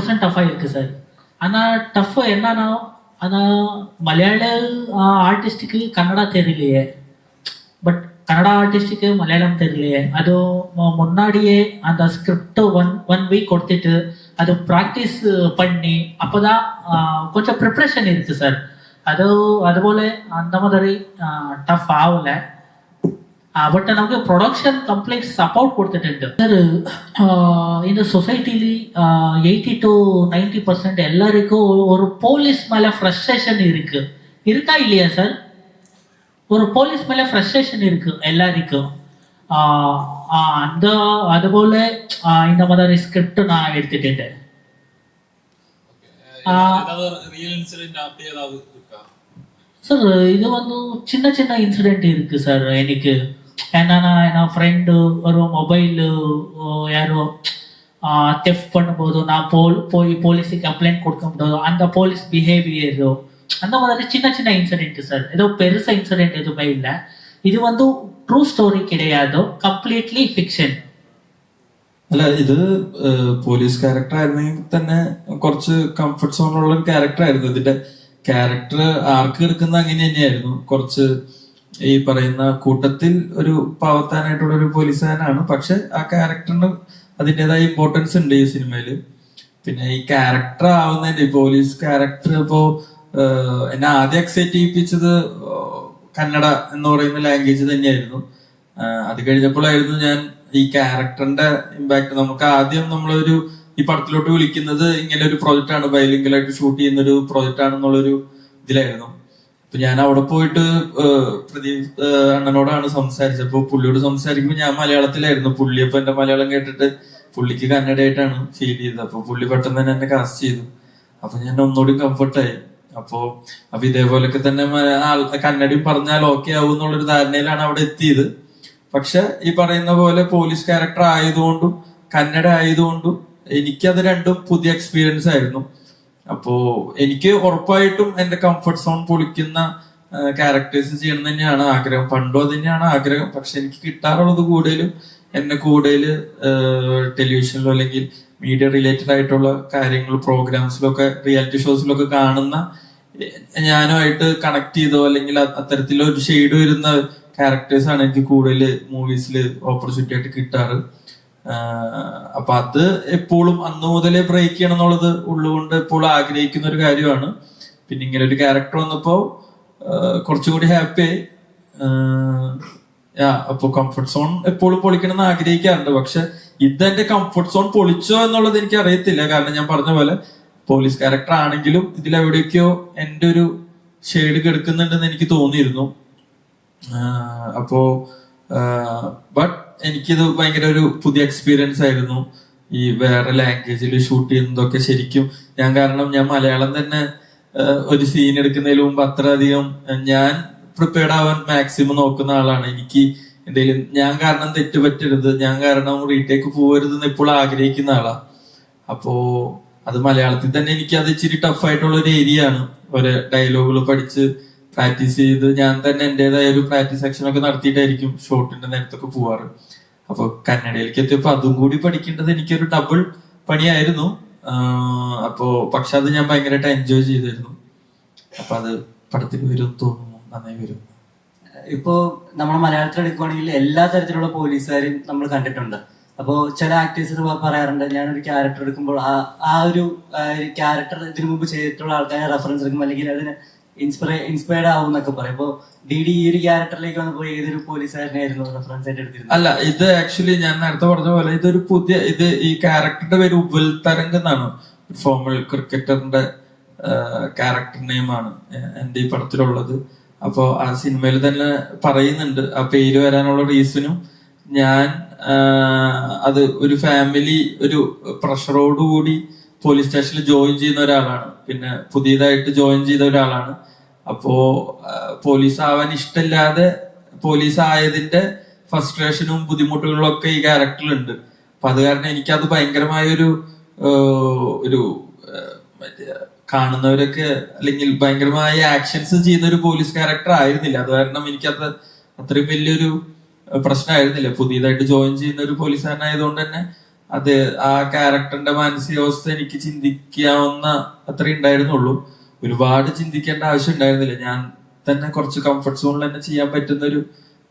100% டஃபாக இருக்குது சார். ஆனால் டஃப்பு என்னன்னா, ஆனால் மலையாள ஆர்டிஸ்ட்டுக்கு கன்னடா தெரியலையே, பட் கன்னடா ஆர்டிஸ்ட்டுக்கு மலையாளம் தெரியலையே. அதுவும் முன்னாடியே அந்த ஸ்கிரிப்ட் ஒன் வீக் கொடுத்துட்டு அது ப்ராக்டிஸ் பண்ணி அப்போ தான் கொஞ்சம் ப்ரிப்ரேஷன் இருக்குது சார். അതുപോലെ அந்த மாதிரி ടഫ് ആവില്ല. ബട്ട് നമുക്ക് പ്രൊഡക്ഷൻ കംപ്ലീറ്റ് സപ്പോർട്ട് കൊടുത്തിട്ടുണ്ട് സാർ. இந்த சொசைட்டில 80-90% எல்லாருக்கும் ஒரு போலீஸ் மேலே ஃப்ரஸ்ட்ரேஷன் இருக்கா இல்லையா சார்? ஒரு போலீஸ் மேலே ஃப்ரஸ்ட்ரேஷன் இருக்கு எல்லாருக்கும். அந்த അതുപോലെ இந்த மாதிரி ஸ்கிரிப்ட் நான் எடுத்துட்டேன். சார் இது வந்து சின்ன சின்ன இன்சிடென்ட் இருக்குது சார். எனக்கு என்னன்னா, என் ஃப்ரெண்டு ஒரு மொபைல் யாரோ தெஃப்ட் பண்ணும்போது நான் போய் போலீஸுக்கு கம்ப்ளைண்ட் கொடுக்க முடியாது. அந்த போலீஸ் பிஹேவியரோ அந்த மாதிரி சின்ன சின்ன இன்சிடென்ட் சார். ஏதோ பெருசா இன்சிடென்ட் எதுவுமே இல்லை. இது வந்து ட்ரூ ஸ்டோரி கிடையாது, കംപ്ലീറ്റ്ലി ഫിക്ഷൻ. അല്ല, ഇത് പോലീസ് ക്യാരക്ടർ ആയിരുന്നെങ്കിൽ തന്നെ കുറച്ച് കംഫർട്ട് സോണുള്ള ഒരു ക്യാരക്ടർ ആയിരുന്നു. ഇതിന്റെ ക്യാരക്ടർ ആർക്ക് എടുക്കുന്ന അങ്ങനെ തന്നെയായിരുന്നു. കുറച്ച് ഈ പറയുന്ന കൂട്ടത്തിൽ ഒരു പാവത്താനായിട്ടുള്ള ഒരു പോലീസുകാരനാണ്. പക്ഷെ ആ ക്യാരക്ടറിന് അതിൻ്റെതായ ഇമ്പോർട്ടൻസ് ഉണ്ട് ഈ സിനിമയില്. പിന്നെ ഈ ക്യാരക്ടർ ആവുന്നതിന്റെ പോലീസ് ക്യാരക്ടർ ഇപ്പോ എന്നെ ആദ്യം എക്സൈറ്റ് ചെയ്യിപ്പിച്ചത് കന്നഡ എന്ന് പറയുന്ന ലാംഗ്വേജ് തന്നെയായിരുന്നു. അത് കഴിഞ്ഞപ്പോഴായിരുന്നു ഞാൻ ഈ ക്യാരക്ടറിന്റെ ഇമ്പാക്ട്. നമുക്ക് ആദ്യം നമ്മളൊരു ഈ പടത്തിലോട്ട് വിളിക്കുന്നത് ഇങ്ങനെ ഒരു പ്രോജക്റ്റ് ആണ്, ബൈലിംഗലായിട്ട് ഷൂട്ട് ചെയ്യുന്ന ഒരു പ്രോജക്റ്റ് ആണെന്നുള്ളൊരു ഇതിലായിരുന്നു. അപ്പൊ ഞാൻ അവിടെ പോയിട്ട് പ്രദീപ് അണ്ണനോടാണ് സംസാരിച്ചപ്പോ പുള്ളിയോട് സംസാരിക്കുമ്പോൾ ഞാൻ മലയാളത്തിലായിരുന്നു. പുള്ളി അപ്പൊ എന്റെ മലയാളം കേട്ടിട്ട് പുള്ളിക്ക് കന്നഡയായിട്ടാണ് ഫീൽ ചെയ്തത്. അപ്പൊ പുള്ളി പെട്ടെന്ന് തന്നെ എന്നെ കാസ്റ്റ് ചെയ്തു. അപ്പൊ ഞാൻ ഒന്നുകൂടി കംഫർട്ടായി. അപ്പൊ ഇതേപോലൊക്കെ തന്നെ കന്നഡയും പറഞ്ഞാൽ ഓക്കെ ആവും എന്നുള്ളൊരു ധാരണയിലാണ് അവിടെ എത്തിയത്. പക്ഷെ ഈ പറയുന്ന പോലെ പോലീസ് ക്യാരക്ടർ ആയതുകൊണ്ടും കന്നഡ ആയതുകൊണ്ടും എനിക്കത് രണ്ടും പുതിയ എക്സ്പീരിയൻസ് ആയിരുന്നു. അപ്പോ എനിക്ക് ഉറപ്പായിട്ടും എന്റെ കംഫർട്ട് സോൺ പൊളിക്കുന്ന ക്യാരക്ടേഴ്സ് ചെയ്യണം തന്നെയാണ് ആഗ്രഹം. പണ്ടും അത് തന്നെയാണ് ആഗ്രഹം. പക്ഷെ എനിക്ക് കിട്ടാറുള്ളത് കൂടുതലും എന്നെ കൂടുതൽ ടെലിവിഷനിലോ അല്ലെങ്കിൽ മീഡിയ റിലേറ്റഡ് ആയിട്ടുള്ള കാര്യങ്ങൾ പ്രോഗ്രാംസിലൊക്കെ റിയാലിറ്റി ഷോസിലൊക്കെ കാണുന്ന ഞാനുമായിട്ട് കണക്ട് ചെയ്തോ അല്ലെങ്കിൽ അത്തരത്തിലൊരു ഷെയ്ഡ് വരുന്ന ക്യാരക്ടേഴ്സ് ആണ് എനിക്ക് കൂടുതൽ മൂവീസിൽ ഓപ്പർച്യൂണിറ്റി ആയിട്ട് കിട്ടാറ്. അപ്പൊ അത് എപ്പോഴും അന്ന് മുതലേ ബ്രേക്ക് ചെയ്യണം എന്നുള്ളത് ഉള്ളുകൊണ്ട് എപ്പോഴും ആഗ്രഹിക്കുന്ന ഒരു കാര്യമാണ്. പിന്നെ ഇങ്ങനെ ഒരു ക്യാരക്ടർ വന്നപ്പോ കുറച്ചുകൂടി ഹാപ്പിയായി. അപ്പൊ കംഫർട്ട് സോൺ എപ്പോഴും പൊളിക്കണം എന്ന് ആഗ്രഹിക്കാറുണ്ട്. പക്ഷെ ഇതെന്റെ കംഫർട്ട് സോൺ പൊളിച്ചോ എന്നുള്ളത് എനിക്ക് അറിയത്തില്ല. കാരണം ഞാൻ പറഞ്ഞ പോലെ പോലീസ് ക്യാരക്ടർ ആണെങ്കിലും ഇതിലെവിടേക്കോ എന്റെ ഒരു ഷെയ്ഡ് കെടുക്കുന്നുണ്ടെന്ന് എനിക്ക് തോന്നിയിരുന്നു. അപ്പോ ബട്ട് എനിക്കിത് ഭയങ്കര ഒരു പുതിയ എക്സ്പീരിയൻസ് ആയിരുന്നു. ഈ വേറെ ലാംഗ്വേജിൽ ഷൂട്ട് ചെയ്യുന്നതൊക്കെ ശരിക്കും ഞാൻ മലയാളം തന്നെ ഒരു സീൻ എടുക്കുന്നതിന് മുമ്പ് അത്രയധികം ഞാൻ പ്രിപ്പയർഡ് ആവാൻ മാക്സിമം നോക്കുന്ന ആളാണ്. എനിക്ക് എന്തെങ്കിലും ഞാൻ കാരണം തെറ്റ് പറ്റരുത്, ഞാൻ കാരണം റീടേക്ക് പോകരുത് എന്ന് എപ്പോഴും ആഗ്രഹിക്കുന്ന ആളാണ്. അപ്പോ അത് മലയാളത്തിൽ തന്നെ എനിക്ക് അത് ഇച്ചിരി ടഫ് ആയിട്ടുള്ള ഒരു ഏരിയ ആണ്. ഒരു ഡയലോഗുകൾ പഠിച്ച് പ്രാക്ടീസ് ചെയ്ത് ഞാൻ തന്നെ എന്റേതായ ഒരു പ്രാക്ടീസ് സെക്ഷൻ ഒക്കെ നടത്തിയിട്ടായിരിക്കും ഷോട്ടിന്റെ നേരത്തൊക്കെ പോവാറ്. അപ്പൊ കന്നഡയിലേക്ക് എത്തിയപ്പോ അതും കൂടി പഠിക്കേണ്ടത് എനിക്കൊരു ഡബിൾ പണിയായിരുന്നു. പക്ഷെ അത് ഞാൻ ഭയങ്കരമായിട്ട് എൻജോയ് ചെയ്തിരുന്നു. അപ്പൊ അത് പടത്തിൽ വരും തോന്നുന്നു, നന്നായി വരും. ഇപ്പോ നമ്മൾ മലയാളത്തിൽ എടുക്കുവാണെങ്കിൽ എല്ലാ തരത്തിലുള്ള പോലീസുകാരും നമ്മൾ കണ്ടിട്ടുണ്ട്. അപ്പോ ചില ആക്ടേഴ്സ് പറയാറുണ്ട്, ഞാനൊരു ക്യാരക്ടർ എടുക്കുമ്പോൾ ആ ഒരു ക്യാരക്ടർ ഇതിനു മുമ്പ് ചെയ്തിട്ടുള്ള ആൾക്കാരെ റെഫറൻസ് എടുക്കും, അല്ലെങ്കിൽ അതിന് ഇൻസ്പയർഡ് ആവും എന്നൊക്കെ പറയും. അപ്പൊ ഡിഡി ഈ ഒരു ക്യാരക്ടറിലേക്ക് വന്നപ്പോ ഏതൊരു പോലീസുകാരനായിരുന്നു റെഫറൻസ് ആയിട്ട് എടുത്തിരുന്നത്? അല്ല, ഇത് ആക്ച്വലി ഞാൻ നേരത്തെ പറഞ്ഞ പോലെ ഇതൊരു ഈ ക്യാരക്ടറുടെ പേര് ഉബൽ തരംഗ് എന്നാണ്. ഫോമൽ ക്രിക്കറ്ററിന്റെ ക്യാരക്ടർ നെയിമാണ് എന്റെ ഈ പടത്തിലുള്ളത്. അപ്പോ ആ സിനിമയിൽ തന്നെ പറയുന്നുണ്ട് ആ പേര് വരാനുള്ള റീസണും ഞാൻ അത് ഒരു ഫാമിലി ഒരു പ്രഷറോടുകൂടി പോലീസ് സ്റ്റേഷനിൽ ജോയിൻ ചെയ്യുന്ന ഒരാളാണ്. പിന്നെ പുതിയതായിട്ട് ജോയിൻ ചെയ്ത ഒരാളാണ്. അപ്പോ പോലീസ് ആവാൻ ഇഷ്ടമില്ലാതെ പോലീസ് ആയതിന്റെ ഫ്രസ്ട്രേഷനും ബുദ്ധിമുട്ടുകളും ഒക്കെ ഈ ക്യാരക്ടറിലുണ്ട്. അപ്പൊ അത് കാരണം എനിക്കത് ഭയങ്കരമായൊരു ഒരു കാണുന്നവരൊക്കെ അല്ലെങ്കിൽ ഭയങ്കരമായ ആക്ഷൻസ് ചെയ്യുന്ന ഒരു പോലീസ് ക്യാരക്ടർ ആയിരുന്നില്ല. അത് കാരണം എനിക്കത് അത്രയും വലിയൊരു പ്രശ്നമായിരുന്നില്ല. പുതിയതായിട്ട് ജോയിൻ ചെയ്യുന്ന ഒരു പോലീസുകാരനായതുകൊണ്ട് തന്നെ അത് ആ ക്യാരക്ടറിന്റെ മാനസികാവസ്ഥ എനിക്ക് ചിന്തിക്കാവുന്ന അത്രേ ഉണ്ടായിരുന്നുള്ളൂ. ഒരുപാട് ചിന്തിക്കേണ്ട ആവശ്യം ഉണ്ടായിരുന്നില്ല. ഞാൻ തന്നെ കുറച്ച് കംഫർട്ട് സോണിൽ തന്നെ ചെയ്യാൻ പറ്റുന്ന ഒരു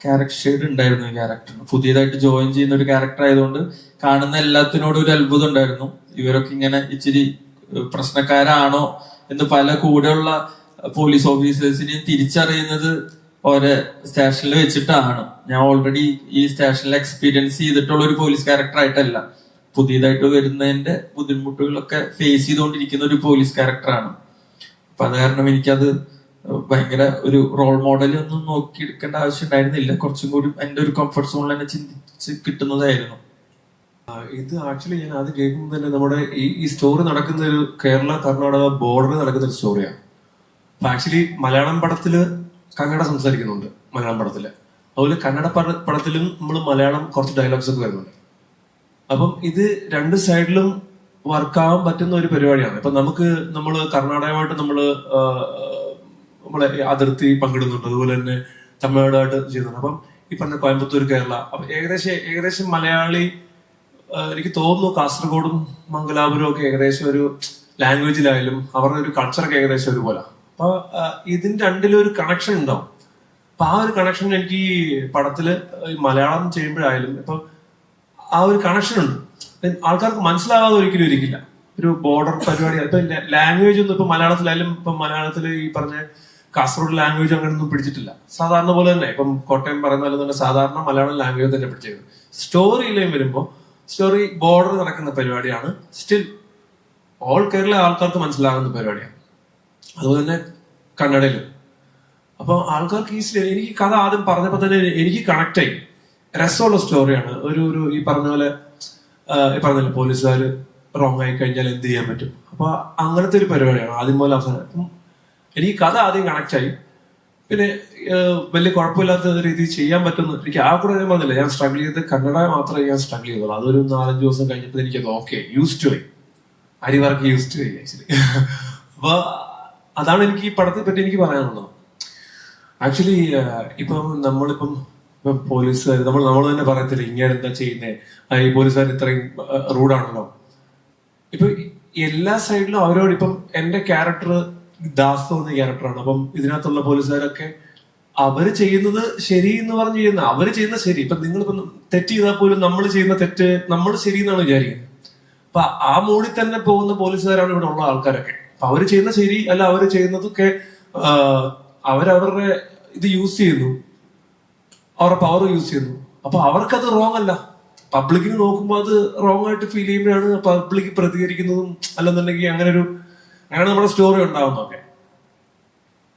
ക്യാരക്ടർ ഷെയ്ഡ് ഉണ്ടായിരുന്നു ഈ ക്യാരക്ടറിന്. പുതിയതായിട്ട് ജോയിൻ ചെയ്യുന്ന ഒരു ക്യാരക്ടർ ആയതുകൊണ്ട് കാണുന്ന എല്ലാത്തിനോടും ഒരു അത്ഭുതം ഉണ്ടായിരുന്നു. ഇവരൊക്കെ ഇങ്ങനെ ഇച്ചിരി പ്രശ്നക്കാരാണോ എന്ന് പല കൂടെയുള്ള പോലീസ് ഓഫീസേഴ്സിനെയും തിരിച്ചറിയുന്നത് ഓരോ സ്റ്റേഷനിൽ വെച്ചിട്ടാണ്. ഞാൻ ഓൾറെഡി ഈ സ്റ്റേഷനിൽ എക്സ്പീരിയൻസ് ചെയ്തിട്ടുള്ള ഒരു പോലീസ് ക്യാരക്ടർ ആയിട്ടല്ല, പുതിയതായിട്ട് വരുന്നതിന്റെ ബുദ്ധിമുട്ടുകളൊക്കെ ഫേസ് ചെയ്തുകൊണ്ടിരിക്കുന്ന ഒരു പോലീസ് ക്യാരക്ടറാണ്. അപ്പൊ അത് കാരണം എനിക്കത് ഭയങ്കര ഒരു റോൾ മോഡൽ ഒന്നും നോക്കി എടുക്കേണ്ട ആവശ്യം ഉണ്ടായിരുന്നില്ല. കുറച്ചും കൂടി എന്റെ ഒരു കംഫർട്ട് സോണിൽ തന്നെ ചിന്തിച്ച് കിട്ടുന്നതായിരുന്നു. ഇത് ആക്ച്വലി ഞാൻ ആദ്യം കേൾക്കുമ്പോൾ തന്നെ നമ്മുടെ ഈ സ്റ്റോറി നടക്കുന്ന ഒരു കേരള കർണാടക ബോർഡറിൽ നടക്കുന്ന ഒരു സ്റ്റോറിയാണ്. അപ്പൊ ആക്ച്വലി മലയാളം പടത്തില് കന്നഡ സംസാരിക്കുന്നുണ്ട്, മലയാളം പടത്തില്. അതുപോലെ കന്നഡ പടത്തിലും നമ്മൾ മലയാളം കുറച്ച് ഡയലോഗ്സ് ഒക്കെ വരുന്നുണ്ട്. അപ്പം ഇത് രണ്ട് സൈഡിലും വർക്കാവാൻ പറ്റുന്ന ഒരു പരിപാടിയാണ്. ഇപ്പൊ നമ്മള് കർണാടകമായിട്ട് നമ്മളെ അതിർത്തി പങ്കിടുന്നുണ്ട്, അതുപോലെ തന്നെ തമിഴ്നാടായിട്ട് ചെയ്യുന്നുണ്ട്. അപ്പം ഈ പറഞ്ഞ കോയമ്പത്തൂർ, കേരള, അപ്പൊ ഏകദേശം മലയാളി, എനിക്ക് തോന്നുന്നു കാസർഗോഡും മംഗലാപുരവും ഒക്കെ ഏകദേശം ഒരു ലാംഗ്വേജിലായാലും അവരുടെ ഒരു കൾച്ചറൊക്കെ ഏകദേശം ഒരുപോലെ. അപ്പൊ ഇതിന്റെ രണ്ടിലും ഒരു കണക്ഷൻ ഉണ്ടാവും. അപ്പൊ ആ ഒരു കണക്ഷൻ എനിക്ക് ഈ പടത്തില് മലയാളം ചെയ്യുമ്പോഴായാലും ഇപ്പൊ ആ ഒരു കണക്ഷൻ ഉണ്ട്. ആൾക്കാർക്ക് മനസ്സിലാവാതെ ഒരിക്കലും ഇരിക്കില്ല. ഒരു ബോർഡർ പരിപാടി. ഇപ്പൊ ലാംഗ്വേജ് ഒന്നും ഇപ്പൊ മലയാളത്തിലായാലും ഇപ്പൊ മലയാളത്തിൽ ഈ പറഞ്ഞ കാസർഗോഡ് ലാംഗ്വേജ് അങ്ങനെയൊന്നും പിടിച്ചിട്ടില്ല. സാധാരണ പോലെ തന്നെ ഇപ്പം കോട്ടയം പറയുന്ന തന്നെ സാധാരണ മലയാളം ലാംഗ്വേജ് തന്നെ പിടിച്ചേക്കുന്നത്. സ്റ്റോറിയിലേയും വരുമ്പോൾ സ്റ്റോറി ബോർഡർ നടക്കുന്ന പരിപാടിയാണ്. സ്റ്റിൽ ഓൾ കേരള ആൾക്കാർക്ക് മനസ്സിലാകുന്ന പരിപാടിയാണ്. അതുപോലെ തന്നെ കന്നഡയിലും. അപ്പൊ ആൾക്കാർക്ക് എനിക്ക് കഥ ആദ്യം പറഞ്ഞപ്പോ തന്നെ എനിക്ക് കണക്ട് ആയി. രസമുള്ള സ്റ്റോറിയാണ്. ഒരു ഈ പറഞ്ഞ പോലെ പറഞ്ഞില്ല, പോലീസുകാർ റോങ് ആയി കഴിഞ്ഞാൽ എന്ത് ചെയ്യാൻ പറ്റും. അപ്പൊ അങ്ങനത്തെ ഒരു പരിപാടിയാണ് ആദ്യം പോലെ അവസാനം. അപ്പം എനിക്ക് കഥ ആദ്യം കണക്ട് ആയി. പിന്നെ വലിയ കുഴപ്പമില്ലാത്ത രീതിയിൽ ചെയ്യാൻ പറ്റുന്നു. എനിക്ക് ആ കൂടെ ഞാൻ പറഞ്ഞില്ല, ഞാൻ സ്ട്രഗിൾ ചെയ്ത് കന്നഡ മാത്രമേ ഞാൻ സ്ട്രഗിൾ ചെയ്തോളൂ. അതൊരു 4-5 ദിവസം കഴിഞ്ഞപ്പോൾ എനിക്കത് ഓക്കെ, യൂസ്ഡ് ആയി, അരിവർക്ക് യൂസ്ഡ് ആയി ആക്ച്വലി. അപ്പൊ അതാണ് എനിക്ക് ഈ പടത്തെ പറ്റി എനിക്ക് പറയാനുള്ളത്. ആക്ച്വലി ഇപ്പം പോലീസുകാർ നമ്മൾ തന്നെ പറയത്തില്ല ഇങ്ങനെ എന്താ ചെയ്യുന്നേ, ഈ പോലീസുകാർ ഇത്രയും റൂഡാണല്ലോ. ഇപ്പൊ എല്ലാ സൈഡിലും അവരോട്, ഇപ്പം എന്റെ ക്യാരക്ടർ ദാസ് എന്ന ക്യാരക്ടറാണ്. അപ്പം ഇതിനകത്തുള്ള പോലീസുകാരൊക്കെ അവര് ചെയ്യുന്നത് ശരി എന്ന് പറഞ്ഞ് ചെയ്യുന്ന, അവര് ചെയ്യുന്ന ശരി. ഇപ്പൊ നിങ്ങളിപ്പം തെറ്റ് ചെയ്താൽ പോലും നമ്മൾ ചെയ്യുന്ന തെറ്റ് നമ്മൾ ശരി എന്നാണ് വിചാരിക്കുന്നത്. അപ്പൊ ആ മൂഡിൽ തന്നെ പോകുന്ന പോലീസുകാരാണ് ഇവിടെ ഉള്ള ആൾക്കാരൊക്കെ. അപ്പൊ അവര് ചെയ്യുന്ന ശരി അല്ല, അവര് ചെയ്യുന്നതൊക്കെ അവരവരുടെ ഇത് യൂസ് ചെയ്യുന്നു, അവരുടെ പവർ യൂസ് ചെയ്യുന്നു. അപ്പൊ അവർക്കത് റോങ് അല്ല. പബ്ലിക്കിന് നോക്കുമ്പോൾ അത് റോങ് ആയിട്ട് ഫീൽ ചെയ്യുമ്പോഴാണ് പബ്ലിക് പ്രതികരിക്കുന്നതും. അല്ലെന്നുണ്ടെങ്കിൽ അങ്ങനെ നമ്മുടെ സ്റ്റോറി ഉണ്ടാവുന്നതൊക്കെ.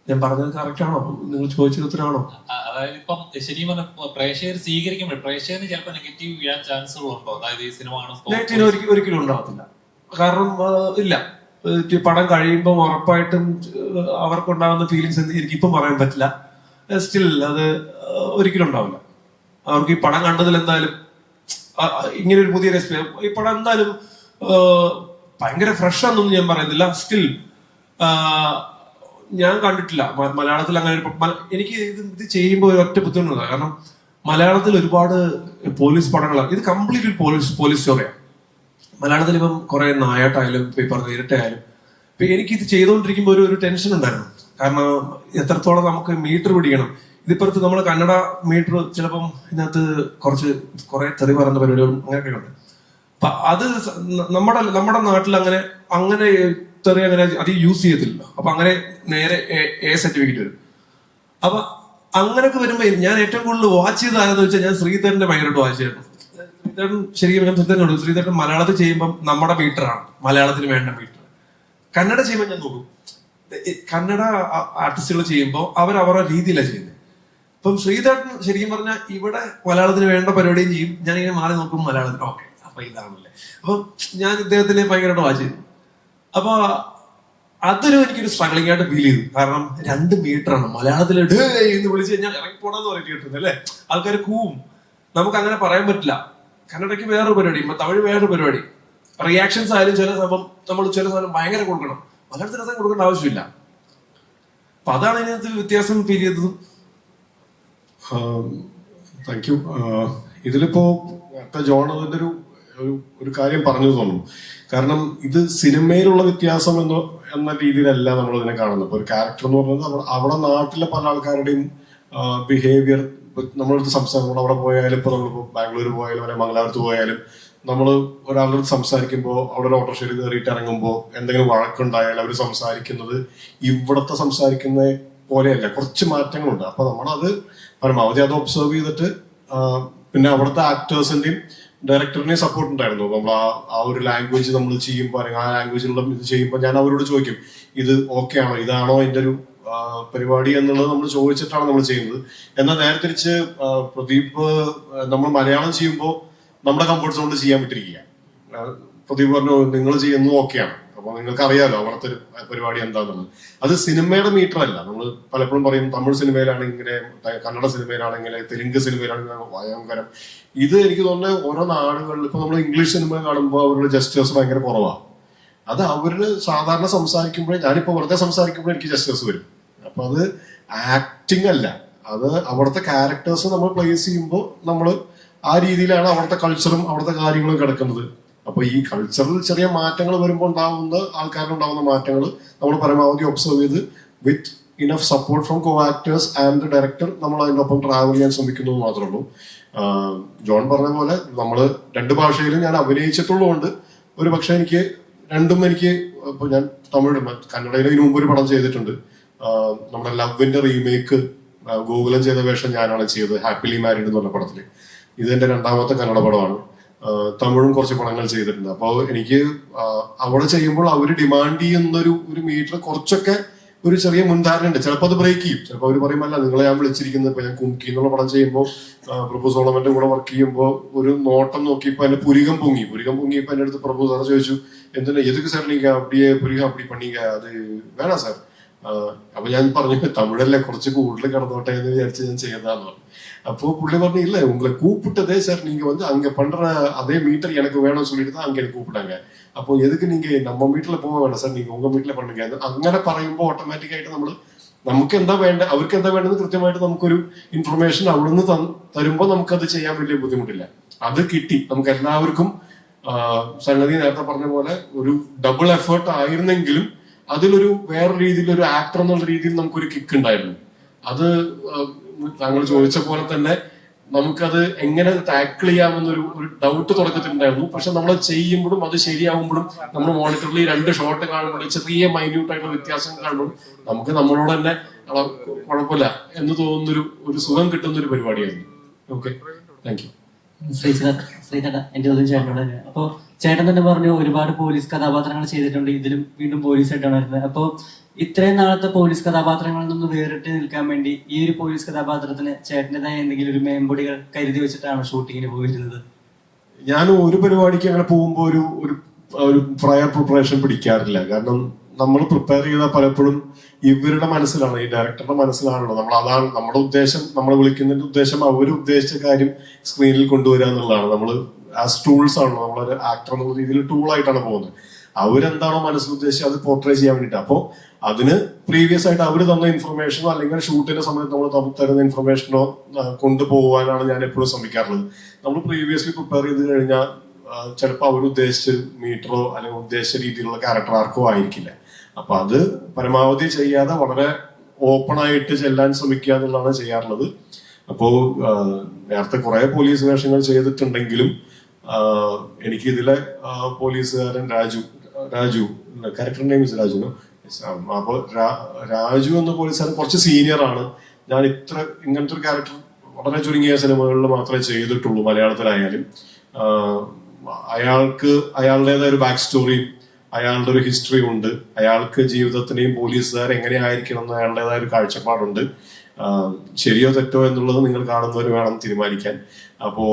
ഞാൻ പറഞ്ഞത് കറക്റ്റ് ആണോ? നിങ്ങൾ ചോദിച്ചത് ഉത്തരവാണോ? അതായത് ഇപ്പം ശരിക്കും പറഞ്ഞ പ്രേക്ഷകർ സ്വീകരിക്കുമ്പോൾ പ്രേക്ഷകന് ചിലപ്പോൾ നെഗറ്റീവ് വീഴാൻ ചാൻസുകളുണ്ടോ? അതായത് ഈ സിനിമ നെഗറ്റീവ് ഒരിക്കലും ഉണ്ടാവത്തില്ല. കാരണം ഇല്ല, പടം കഴിയുമ്പോൾ ഉറപ്പായിട്ടും അവർക്കുണ്ടാകുന്ന ഫീലിങ്സ് എനിക്കിപ്പം പറയാൻ പറ്റില്ല. സ്റ്റിൽ അത് ഒരിക്കലും ഉണ്ടാവില്ല. അവർക്ക് ഈ പടം കണ്ടതിൽ എന്തായാലും ഇങ്ങനെ ഒരു പുതിയ റെസിപ്പി, ഈ പടം എന്തായാലും ഭയങ്കര ഫ്രഷ് ആണെന്നൊന്നും ഞാൻ പറയുന്നില്ല. സ്റ്റിൽ ഞാൻ കണ്ടിട്ടില്ല മലയാളത്തിൽ അങ്ങനെ എനിക്ക് ഇത് ചെയ്യുമ്പോൾ ഒരു ഒറ്റ ബുദ്ധിമുട്ടുണ്ട്. കാരണം മലയാളത്തിൽ ഒരുപാട് പോലീസ് പടങ്ങളാണ്. ഇത് കംപ്ലീറ്റ് ഒരു പോലീസ് സ്റ്റോറിയാണ്. മലയാളത്തിൽ ഇപ്പം കുറെ നായാട്ടായാലും പേപ്പർ നേരിട്ടായാലും ഇപ്പൊ എനിക്കിത് ചെയ്തുകൊണ്ടിരിക്കുമ്പോൾ ഒരു ടെൻഷൻ ഉണ്ടായിരുന്നു. കാരണം എത്രത്തോളം നമുക്ക് മീറ്റർ പിടിക്കണം. ഇതിപ്പുറത്ത് നമ്മൾ കന്നഡ മീറ്റർ ചിലപ്പം ഇതിനകത്ത് കുറെ തെറി പറയുന്ന പരിപാടികളും അങ്ങനെയൊക്കെ ഉണ്ട്. അപ്പൊ അത് നമ്മുടെ നാട്ടിൽ അങ്ങനെ തെറി അങ്ങനെ അത് യൂസ് ചെയ്യത്തില്ല. അപ്പൊ അങ്ങനെ നേരെ എ സർട്ടിഫിക്കറ്റ് വരും. അപ്പൊ അങ്ങനെയൊക്കെ വരുമ്പോ ഞാൻ ഏറ്റവും കൂടുതൽ വാച്ച് ചെയ്ത് ആരെന്ന് വെച്ചാൽ ഞാൻ ശ്രീധരന്റെ ഭയങ്കരമായിട്ട് വാച്ച് ചെയ്തിട്ടുണ്ട്. ശ്രീധരൻ ശരിക്കും ഞാൻ ശ്രീധരൻ മലയാളത്തിൽ ചെയ്യുമ്പോൾ നമ്മുടെ മീറ്ററാണ് മലയാളത്തിന് വേണ്ട മീറ്റർ. കന്നഡ ചെയ്യുമ്പോൾ ഞാൻ നോക്കും, കന്നഡ ആർട്ടിസ്റ്റുകൾ ചെയ്യുമ്പോൾ അവരുടെ രീതിയിലാണ് ചെയ്യുന്നത്. ഇപ്പം ശ്രീധരൻ ശരിക്കും പറഞ്ഞാൽ ഇവിടെ മലയാളത്തിന് വേണ്ട പരിപാടിയും ചെയ്യും. ഞാൻ ഇങ്ങനെ മാറി നോക്കും മലയാളത്തിന്, ഓക്കെ അപ്പൊ ഇതാണല്ലേ. അപ്പൊ ഞാൻ ഇദ്ദേഹത്തിനെ ഭയങ്കരമായിട്ട് വാച്ച് ചെയ്തു. അപ്പൊ എനിക്കൊരു സ്ട്രഗ്ലിംഗ് ആയിട്ട് ഫീൽ ചെയ്തു. കാരണം 2 മീറ്ററാണ് മലയാളത്തിൽ എന്ന് വിളിച്ച് കഴിഞ്ഞാൽ ഇറങ്ങിപ്പോടാന്ന് പറഞ്ഞിട്ട് കിട്ടുന്നത് അല്ലേ, ആൾക്കാർ കൂവും. നമുക്ക് അങ്ങനെ പറയാൻ പറ്റില്ല. കന്നഡയ്ക്ക് വേറൊരു പരിപാടി, തമിഴ് വേറൊരു പരിപാടി. റിയാക്ഷൻസ് ആയാലും ചില സമയം ഭയങ്കര കൊടുക്കണം. മലയാളത്തിൽ അതൊന്നും കൊടുക്കേണ്ട ആവശ്യമില്ല. അപ്പൊ അതാണ് ഇതിനകത്ത് വ്യത്യാസം ഫീൽ ചെയ്തതും. Thank you. ഇതിലിപ്പോ ജോൺ അതിന്റെ ഒരു ഒരു കാര്യം പറഞ്ഞു തോന്നുന്നു. കാരണം ഇത് സിനിമയിലുള്ള വ്യത്യാസം എന്ന രീതിയിലല്ല നമ്മൾ ഇതിനെ കാണുന്നത്. ഇപ്പൊ ഒരു ക്യാരക്ടർ എന്ന് പറയുന്നത് അവിടെ നാട്ടിലെ പല ആൾക്കാരുടെയും ബിഹേവിയർ, നമ്മളടുത്ത് സംസാരം, നമ്മൾ അവിടെ പോയാലും, ഇപ്പൊ നമ്മളിപ്പോ ബാംഗ്ലൂർ പോയാലും അല്ലെങ്കിൽ മംഗലാപുരത്ത് പോയാലും നമ്മൾ ഒരാളോട് സംസാരിക്കുമ്പോൾ അവിടെ ഒരു ഓട്ടോറിക്ഷയിൽ കയറിയിട്ട് ഇറങ്ങുമ്പോൾ എന്തെങ്കിലും വഴക്കുണ്ടായാലും അവർ സംസാരിക്കുന്നത് ഇവിടത്തെ സംസാരിക്കുന്ന പോലെയല്ല, കുറച്ച് മാറ്റങ്ങളുണ്ട്. അപ്പൊ നമ്മളത് പരമാവധി അത് ഒബ്സർവ് ചെയ്തിട്ട് പിന്നെ അവിടുത്തെ ആക്ടേഴ്സിന്റെയും ഡയറക്ടറിനെയും സപ്പോർട്ട് ഉണ്ടായിരുന്നു. നമ്മൾ ആ ഒരു ലാംഗ്വേജ് നമ്മൾ ചെയ്യുമ്പോൾ അല്ലെങ്കിൽ ആ ലാംഗ്വേജിലുള്ള ഇത് ചെയ്യുമ്പോൾ ഞാൻ അവരോട് ചോദിക്കും, ഇത് ഓക്കെ ആണോ, ഇതാണോ എൻ്റെ ഒരു പരിപാടി എന്നുള്ളത് നമ്മൾ ചോദിച്ചിട്ടാണ് നമ്മൾ ചെയ്യുന്നത്. എന്നാൽ നേരെ തിരിച്ച് പ്രദീപ് നമ്മൾ മലയാളം ചെയ്യുമ്പോൾ നമ്മുടെ കംഫർട്ട് സോണിൽ ചെയ്യാൻ പറ്റിരിക്കുക. പ്രദീപ് പറഞ്ഞു നിങ്ങൾ ചെയ്യുന്നത് ഓക്കെയാണ്, അപ്പൊ നിങ്ങൾക്ക് അറിയാലോ അവിടുത്തെ ഒരു പരിപാടി എന്താണെന്നുള്ളത്. അത് സിനിമയുടെ മീറ്റർ അല്ല. നമ്മൾ പലപ്പോഴും പറയും തമിഴ് സിനിമയിലാണെങ്കിൽ, കന്നഡ സിനിമയിലാണെങ്കിൽ, തെലുങ്ക് സിനിമയിലാണെങ്കിൽ ഭയങ്കരം. ഇത് എനിക്ക് തോന്നുന്നത് ഓരോ നാടുകളിൽ ഇപ്പൊ നമ്മൾ ഇംഗ്ലീഷ് സിനിമ കാണുമ്പോൾ അവരുടെ ജസ്റ്റേഴ്സ് ഭയങ്കര കുറവാണ്. അത് അവര് സാധാരണ സംസാരിക്കുമ്പോഴേ, ഞാനിപ്പോ വെറുതെ സംസാരിക്കുമ്പോഴേ എനിക്ക് ജസ്റ്റേഴ്സ് വരും. അപ്പൊ അത് ആക്ടിങ് അല്ല, അത് അവിടുത്തെ ക്യാരക്ടേഴ്സ് നമ്മൾ പ്ലേസ് ചെയ്യുമ്പോൾ നമ്മൾ ആ രീതിയിലാണ് അവിടുത്തെ കൾച്ചറും അവിടുത്തെ കാര്യങ്ങളും കിടക്കുന്നത്. അപ്പൊ ഈ കൾച്ചറിൽ ചെറിയ മാറ്റങ്ങൾ വരുമ്പോൾ ആൾക്കാരിലുണ്ടാവുന്ന മാറ്റങ്ങൾ നമ്മൾ പരമാവധി ഒബ്സർവ് ചെയ്ത് with enough support from co actors and director നമ്മൾ അതിൻ്റെ ഒപ്പം ട്രാവൽ ചെയ്യാൻ ശ്രമിക്കുന്നത് മാത്രമേ ഉള്ളൂ. ജോൺ പറഞ്ഞ പോലെ നമ്മൾ 2 ഭാഷയിലും ഞാൻ അഭിനയിച്ചിട്ടുള്ളതുകൊണ്ട് ഒരു പക്ഷെ എനിക്ക് ഇപ്പൊ ഞാൻ തമിഴ്, കന്നഡയിൽ ഇതിനു മുമ്പ് ഒരു പടം ചെയ്തിട്ടുണ്ട്. നമ്മുടെ ലവിന്റെ റീമേക്ക് ഗോകുലം ചെയ്ത വേഷം ഞാനാണ് ചെയ്തത്, ഹാപ്പിലി മാരീഡ് എന്ന് പറഞ്ഞ പടത്തില്. ഇത് എന്റെ 2ാമത്തെ കന്നഡ പടമാണ്. തമിഴും കുറച്ച് പടങ്ങൾ ചെയ്തിട്ടുണ്ട്. അപ്പോൾ എനിക്ക് അവിടെ ചെയ്യുമ്പോൾ അവർ ഡിമാൻഡ് ചെയ്യുന്നൊരു മീറ്റർ കുറച്ചൊക്കെ ഒരു ചെറിയ മുൻധാരണ ഉണ്ട്. ചിലപ്പോൾ അത് ബ്രേക്ക് ചെയ്യും. ചിലപ്പോൾ അവർ പറയുമല്ല നിങ്ങളെ ഞാൻ വിളിച്ചിരിക്കുന്നത്. ഇപ്പൊ ഞാൻ കുംകി എന്നുള്ള പടം ചെയ്യുമ്പോൾ പ്രഭു സോളമന്റെ കൂടെ വർക്ക് ചെയ്യുമ്പോൾ ഒരു നോട്ടം നോക്കിയപ്പോ എന്റെ പുരികം പൊങ്ങിയപ്പോ എന്റെ അടുത്ത് പ്രഭു സാർ ചോദിച്ചു, എന്തിനാ എതുക്ക് സാർ നീങ്ക അപ്പടിയെ പുരികം അപ്പടി പണിങ്ക, അത് വേണ സാർ. അപ്പൊ ഞാൻ പറഞ്ഞു തമിഴല്ലേ, കുറച്ച് കൂടുതൽ കിടന്നോട്ടെ എന്ന് വിചാരിച്ച് ഞാൻ ചെയ്തതാന്ന് പറഞ്ഞു. அப்போ புள்ளி പറഞ്ഞു இல்ல உங்களை கூப்பிட்டதே சார் நீங்க வந்து அங்க பண்ற அதே மீட்டர் எனக்கு வேணும்னு சொல்லிட்டு தான் அங்க எனக்கு கூப்பிட்டாங்க. அப்போ எதுக்கு நீங்க நம்ம மீட்டர்ல போக வேண்டாம் சார், நீங்க உங்க மீட்டர்ல பண்ணுங்க. അങ്ങനെ പറയുമ്പോൾ ഓട്ടോമാറ്റിക് ആയിട്ട് നമുക്ക് എന്താ വേണ്ട, അവർക്ക് എന്താ വേണ്ടത് കൃത്യമായിട്ട് നമുക്കൊരു ഇൻഫർമേഷൻ അവിടുന്ന് തരുമ്പോൾ നമുക്കത് ചെയ്യാൻ വലിയ ബുദ്ധിമുട്ടില്ല. അത് കിട്ടി നമുക്ക് എല്ലാവർക്കും. സംഗതി നേരത്തെ പറഞ്ഞ പോലെ ഒരു ഡബിൾ എഫേർട്ട് ആയിരുന്നെങ്കിലും അതിലൊരു വേറെ രീതിയിൽ ഒരു ആക്ടർ എന്നുള്ള രീതിയിൽ നമുക്കൊരു കിക്ക് ഉണ്ടായിരുന്നു. അത് താങ്കൾ ചോദിച്ച പോലെ തന്നെ നമുക്കത് എങ്ങനെ ടാക്കിൾ ചെയ്യാമെന്നൊരു ഡൗട്ട് തുടക്കത്തിലുണ്ടായിരുന്നു. പക്ഷെ നമ്മൾ ചെയ്യുമ്പോഴും അത് ശരിയാവുമ്പോഴും നമ്മൾ മോണിറ്ററിൽ 2 ഷോട്ട് കാണുമ്പോഴും ചെറിയ മൈന്യൂട്ട് ആയിട്ടുള്ള വ്യത്യാസം കാണുമ്പോഴും നമുക്ക് നമ്മളോട് തന്നെ കുഴപ്പമില്ല എന്ന് തോന്നുന്നൊരു സുഖം കിട്ടുന്ന ഒരു പരിപാടിയായിരുന്നു. Okay, thank you. ശ്രീധര എന്റെ ചോദ്യം ചേട്ടനോട് തന്നെ. അപ്പൊ ചേട്ടൻ തന്നെ പറഞ്ഞു ഒരുപാട് പോലീസ് കഥാപാത്രങ്ങൾ ചെയ്തിട്ടുണ്ട്, ഇതിലും വീണ്ടും പോലീസായിട്ടാണ് വരുന്നത്. അപ്പൊ ഇത്രയും നാളത്തെ പോലീസ് കഥാപാത്രങ്ങളിൽ നിന്ന് വേറിട്ട് നിൽക്കാൻ വേണ്ടി ഈ ഒരു പോലീസ് കഥാപാത്രത്തിന് ചേട്ടൻ്റെതായ എന്തെങ്കിലും ഒരു മേമ്പൊടികൾ കരുതി വെച്ചിട്ടാണ് ഷൂട്ടിങ്ങിന് പോയിരുന്നത്? ഞാൻ ഒരു പരിപാടിക്ക് അങ്ങനെ പോകുമ്പോൾ ഒരു പ്രയർ പ്രിപ്പറേഷൻ പിടിക്കാറില്ല. കാരണം നമ്മൾ പ്രിപ്പയർ ചെയ്താൽ പലപ്പോഴും ഇവരുടെ മനസ്സിലാണ്, ഈ ഡയറക്ടറുടെ മനസ്സിലാണല്ലോ. അതാണ് നമ്മുടെ ഉദ്ദേശം. നമ്മൾ വിളിക്കുന്നതിന്റെ ഉദ്ദേശം അവർ ഉദ്ദേശിച്ച കാര്യം സ്ക്രീനിൽ കൊണ്ടുവരിക എന്നുള്ളതാണ്. നമ്മൾ ആസ് ടൂൾസ് ആണല്ലോ, നമ്മളൊരു ആക്ടർ എന്നുള്ള രീതിയിൽ ടൂളായിട്ടാണ് പോകുന്നത്. അവരെന്താണോ മനസ്സിൽ ഉദ്ദേശിച്ചത് അത് പോർട്രേ ചെയ്യാൻ വേണ്ടിയിട്ട്. അപ്പോൾ അതിന് പ്രീവിയസ് ആയിട്ട് അവർ തന്ന ഇൻഫർമേഷനോ അല്ലെങ്കിൽ ഷൂട്ടിന്റെ സമയത്ത് നമ്മൾ തരുന്ന ഇൻഫർമേഷനോ കൊണ്ടുപോകാനാണ് ഞാൻ എപ്പോഴും ശ്രമിക്കാറുള്ളത്. നമ്മൾ പ്രീവിയസ്ലി പ്രിപ്പയർ ചെയ്ത് കഴിഞ്ഞാൽ ചിലപ്പോൾ അവർ ഉദ്ദേശിച്ച മീറ്ററോ അല്ലെങ്കിൽ ഉദ്ദേശിച്ച രീതിയിലുള്ള ക്യാരക്ടർ ആർക്കോ ആയിരിക്കില്ല. അപ്പൊ അത് പരമാവധി ചെയ്യാതെ വളരെ ഓപ്പൺ ആയിട്ട് ചെല്ലാൻ ശ്രമിക്കുക എന്നുള്ളതാണ് ചെയ്യാറുള്ളത്. അപ്പോ നേരത്തെ കുറെ പോലീസ് വേഷങ്ങൾ ചെയ്തിട്ടുണ്ടെങ്കിലും എനിക്ക് ഇതിലെ പോലീസുകാരൻ Raju character name is Raju. അപ്പൊ രാജു എന്ന പോലീസുകാരൻ കുറച്ച് സീനിയർ ആണ്. ഞാൻ ഇങ്ങനത്തെ ഒരു ക്യാരക്ടർ വളരെ ചുരുങ്ങിയ സിനിമകളിൽ മാത്രമേ ചെയ്തിട്ടുള്ളൂ മലയാളത്തിലായാലും. അയാളുടേതായ ഒരു ബാക്ക് സ്റ്റോറിയും അയാളുടെ ഒരു ഹിസ്റ്ററി ഉണ്ട്. അയാൾക്ക് ജീവിതത്തിനെയും പോലീസുകാർ എങ്ങനെയായിരിക്കണം എന്ന് അയാളുടേതായ ഒരു കാഴ്ചപ്പാടുണ്ട്. ശരിയോ തെറ്റോ എന്നുള്ളത് നിങ്ങൾ കാണുന്നവർ വേണം തീരുമാനിക്കാൻ. അപ്പോ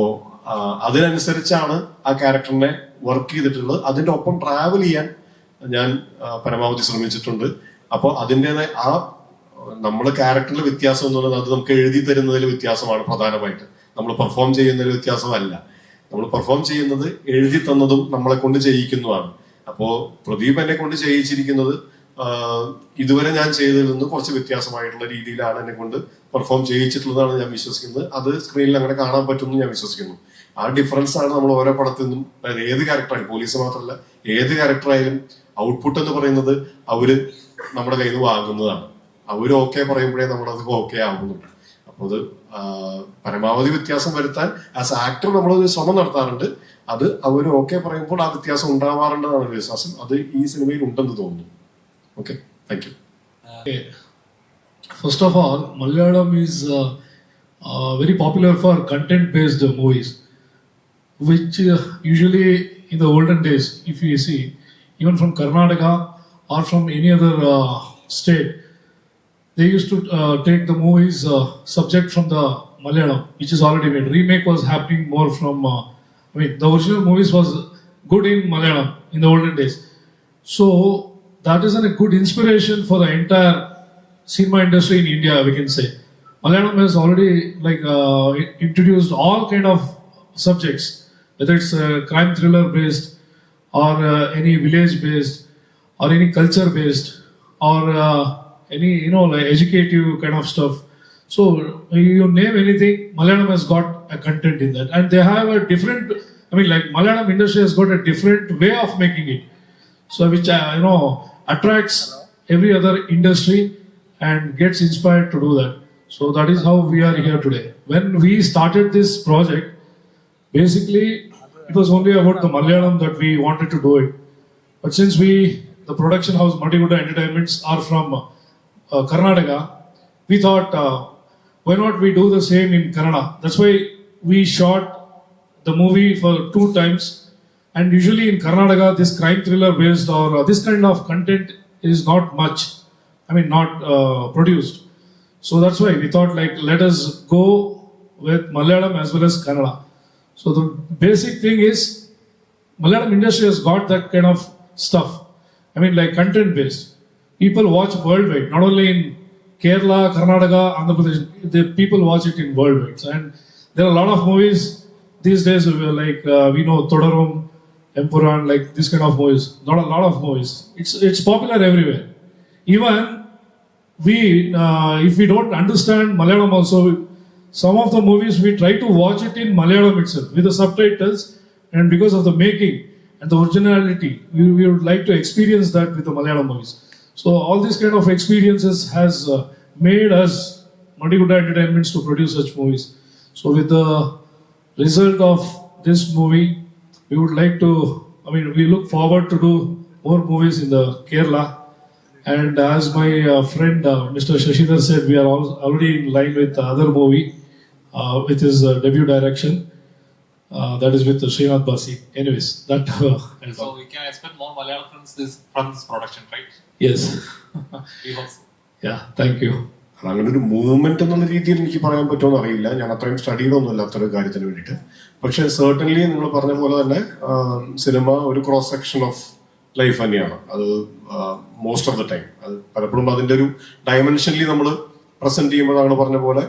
അതിനനുസരിച്ചാണ് ആ ക്യാരക്ടറിനെ വർക്ക് ചെയ്തിട്ടുള്ളത്. അതിന്റെ ഒപ്പം ട്രാവൽ ചെയ്യാൻ ഞാൻ പരമാവധി ശ്രമിച്ചിട്ടുണ്ട്. അപ്പോൾ അതിൻ്റെതായ നമ്മൾ ക്യാരക്ടറിലെ വ്യത്യാസം എന്ന് പറയുന്നത് അത് നമുക്ക് എഴുതി തരുന്നതിൽ വ്യത്യാസമാണ് പ്രധാനമായിട്ട്. നമ്മൾ പെർഫോം ചെയ്യുന്നതിൽ വ്യത്യാസമല്ല. നമ്മൾ പെർഫോം ചെയ്യുന്നത് എഴുതി തന്നതും നമ്മളെ കൊണ്ട് ചെയ്യിക്കുന്നതാണ്. അപ്പോ പ്രദീപ് എന്നെ കൊണ്ട് ചെയ്യിച്ചിരിക്കുന്നത് ഇതുവരെ ഞാൻ ചെയ്തതിൽ നിന്ന് കുറച്ച് വ്യത്യാസമായിട്ടുള്ള രീതിയിലാണ് എന്നെ കൊണ്ട് പെർഫോം ചെയ്യിച്ചിട്ടുള്ളതാണ് ഞാൻ വിശ്വസിക്കുന്നത്. അത് സ്ക്രീനിൽ അങ്ങനെ കാണാൻ പറ്റുമെന്ന് ഞാൻ വിശ്വസിക്കുന്നു. ആ ഡിഫറൻസ് ആണ് നമ്മൾ ഓരോ പടത്തിൽ നിന്നും, അതായത് ഏത് ക്യാരക്ടറായാലും, പോലീസ് മാത്രമല്ല ഏത് ക്യാരക്ടറായാലും ഔട്ട്പുട്ട് എന്ന് പറയുന്നത് അവര് നമ്മുടെ കയ്യിൽ നിന്ന് വാങ്ങുന്നതാണ്. അവര് ഓക്കെ പറയുമ്പോഴേ നമ്മളത് ഓക്കെ ആവുന്നുണ്ട്. അപ്പൊ അത് പരമാവധി വ്യത്യാസം വരുത്താൻ ആസ് ആക്ടർ നമ്മളൊരു ശ്രമം നടത്താറുണ്ട്. അത് അവർ ഓക്കെ പറയുമ്പോൾ ആ വ്യത്യാസം ഉണ്ടാവാറുണ്ടെന്നാണ് വിശ്വാസം. അത് ഈ സിനിമയിൽ ഉണ്ടെന്ന് തോന്നുന്നു. Okay, thank you. First of all, Malayalam is very popular for content-based movies, which usually in the olden days, if you see, even from Karnataka or from any other state, they used to take the movies subject from the Malayalam, which is already made. Remake was happening more from, the original movies was good in Malayalam in the olden days. So that is a good inspiration for the entire cinema industry in India, we can say. Malayalam has already introduced all kind of subjects, whether it's crime thriller based or any village based or any culture based or any like educative kind of stuff. So you name anything, Malayalam has got a content in that, and they have a different. Malayalam industry has got a different way of making it, so which attracts every other industry and gets inspired to do that. So that is how we are here today. When we started this project, basically it was only about the Malayalam that we wanted to do it. But since the production house Madiguda Entertainments are from Karnataka, we thought why not we do the same in Kannada. That's why we shot the movie for 2 times. And usually in Karnataka, this crime thriller based or this kind of content is not much. Not produced. So that's why we thought let us go with Malayalam as well as Kannada. So the basic thing is Malayalam industry has got that kind of stuff. Content based. People watch worldwide, not only in Kerala, Karnataka, Andhra Pradesh. The people watch it in worldwide. And there are a lot of movies these days we know Thodarum, Empuran, this kind of movies. Not a lot of movies. It's popular everywhere. Even if we don't understand Malayalam also, some of the movies we try to watch it in Malayalam itself with the subtitles, and because of the making and the originality, we would like to experience that with the Malayalam movies. So all these kind of experiences has made us Madiguda Entertainments to produce such movies. So with the result of this movie, we would like to, we look forward to do more movies in the Kerala. And as my friend Mr. Shashidhar said, we are already in line with the other movie with his debut direction. That is with Srinath Basi. Anyways, that. So we can expect more Malayalam films from this production, right? Yes. We hope so. Yeah, thank you. അങ്ങനെ ഒരു movement എന്നുള്ള രീതിയിൽ എനിക്ക് പറയാൻ പറ്റുമെന്ന് അറിയില്ല. ഞാൻ അത്രയും സ്റ്റഡി ചെയ്തൊന്നുമില്ല അത്തരം കാര്യത്തിന് വേണ്ടിയിട്ട്. പക്ഷെ സർട്ടൻലി നിങ്ങൾ പറഞ്ഞ പോലെ തന്നെ സിനിമ ഒരു ക്രോസ് സെക്ഷൻ ഓഫ് ലൈഫ് തന്നെയാണ്. അത് മോസ്റ്റ് ഓഫ് ദ ടൈം അത് പലപ്പോഴും അതിന്റെ ഒരു ഡയമെൻഷനലി നമ്മൾ പ്രസന്റ് ചെയ്യുമ്പോഴാണ് പറഞ്ഞ പോലെ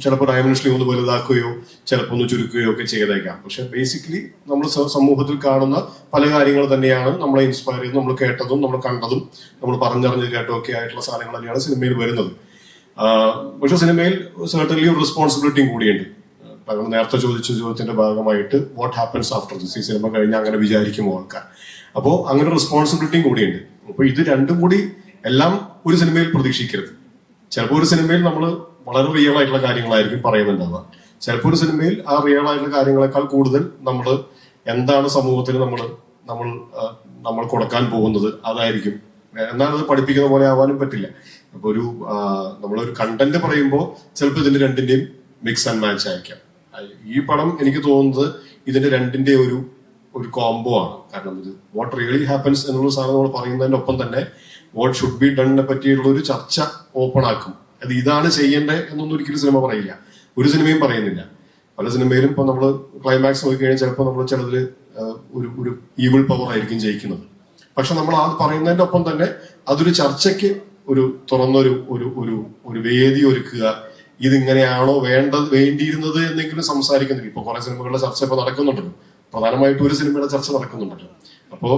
ചിലപ്പോൾ ഡയമെൻഷനലി ഒന്ന് വലുതാക്കുകയോ ചിലപ്പോൾ ഒന്ന് ചുരുക്കുകയോ ഒക്കെ ചെയ്തേക്കാം. പക്ഷെ ബേസിക്കലി നമ്മൾ സമൂഹത്തിൽ കാണുന്ന പല കാര്യങ്ങൾ തന്നെയാണ് നമ്മളെ ഇൻസ്പയർ ചെയ്ത് നമ്മൾ കേട്ടതും നമ്മൾ കണ്ടതും നമ്മൾ പറഞ്ഞറിഞ്ഞ് കേട്ടതും ഒക്കെ ആയിട്ടുള്ള സാധനങ്ങൾ തന്നെയാണ് സിനിമയിൽ വരുന്നത്. പക്ഷെ സിനിമയിൽ സർട്ടൻലി ഒരു റെസ്പോൺസിബിലിറ്റിയും കൂടിയുണ്ട്. നമ്മൾ നേരത്തെ ചോദിച്ച ചോദ്യത്തിന്റെ ഭാഗമായിട്ട് വാട്ട് ഹാപ്പൻസ് ആഫ്റ്റർ ദിസ്, ഈ സിനിമ കഴിഞ്ഞാൽ അങ്ങനെ വിചാരിക്കുമോ ആൾക്കാർ. അപ്പോൾ അങ്ങനെ റെസ്പോൺസിബിലിറ്റിയും കൂടിയുണ്ട്. അപ്പൊ ഇത് രണ്ടും കൂടി എല്ലാം ഒരു സിനിമയിൽ പ്രതീക്ഷിക്കരുത്. ചിലപ്പോൾ ഒരു സിനിമയിൽ നമ്മൾ വളരെ റിയൽ ആയിട്ടുള്ള കാര്യങ്ങളായിരിക്കും പറയുന്നുണ്ടാവുക. ചിലപ്പോൾ ഒരു സിനിമയിൽ ആ റിയൽ ആയിട്ടുള്ള കാര്യങ്ങളെക്കാൾ കൂടുതൽ നമ്മൾ എന്താണ് സമൂഹത്തിന് നമ്മൾ കൊടുക്കാൻ പോകുന്നത് അതായിരിക്കും. എന്നാൽ അത് പഠിപ്പിക്കുന്ന പോലെ ആവാനും പറ്റില്ല. അപ്പൊ നമ്മളൊരു കണ്ടന്റ് പറയുമ്പോൾ ചിലപ്പോൾ ഇതിന്റെ രണ്ടിന്റെയും മിക്സ് ആൻഡ് മാച്ച് ആയിരിക്കാം. ഈ പടം എനിക്ക് തോന്നുന്നത് ഇതിന്റെ രണ്ടിന്റെ ഒരു കോംബോ ആണ്. കാരണം ഇത് വാട്ട് റിയലി ഹാപ്പൻസ് എന്നുള്ള സാധനം നമ്മൾ പറയുന്നതിന്റെ ഒപ്പം തന്നെ വാട്ട് ഷുഡ് ബി ഡണ്ണിനെ പറ്റിയുള്ള ഒരു ചർച്ച ഓപ്പൺ ആക്കും. അത് ഇതാണ് ചെയ്യേണ്ടത് എന്നൊന്നും ഒരിക്കലും സിനിമ പറയില്ല, ഒരു സിനിമയും പറയുന്നില്ല. പല സിനിമയിലും ഇപ്പൊ നമ്മൾ ക്ലൈമാക്സ് നോക്കിക്കഴിഞ്ഞാൽ ചിലപ്പോൾ നമ്മൾ ചിലതിൽ ഒരു ഈവിൾ പവർ ആയിരിക്കും ജയിക്കുന്നത്. പക്ഷെ നമ്മൾ അത് പറയുന്നതിന്റെ ഒപ്പം തന്നെ അതൊരു ചർച്ചയ്ക്ക് ഒരു തുറന്നൊരു ഒരു വേദി ഒരുക്കുക. ഇതിങ്ങനെയാണോ വേണ്ടിയിരുന്നത് എന്നെങ്കിലും സംസാരിക്കുന്നില്ല. ഇപ്പൊ കുറെ സിനിമകളുടെ ചർച്ച ഇപ്പൊ നടക്കുന്നുണ്ടല്ലോ, പ്രധാനമായിട്ടും ഒരു സിനിമയുടെ ചർച്ച നടക്കുന്നുണ്ടല്ലോ. അപ്പോ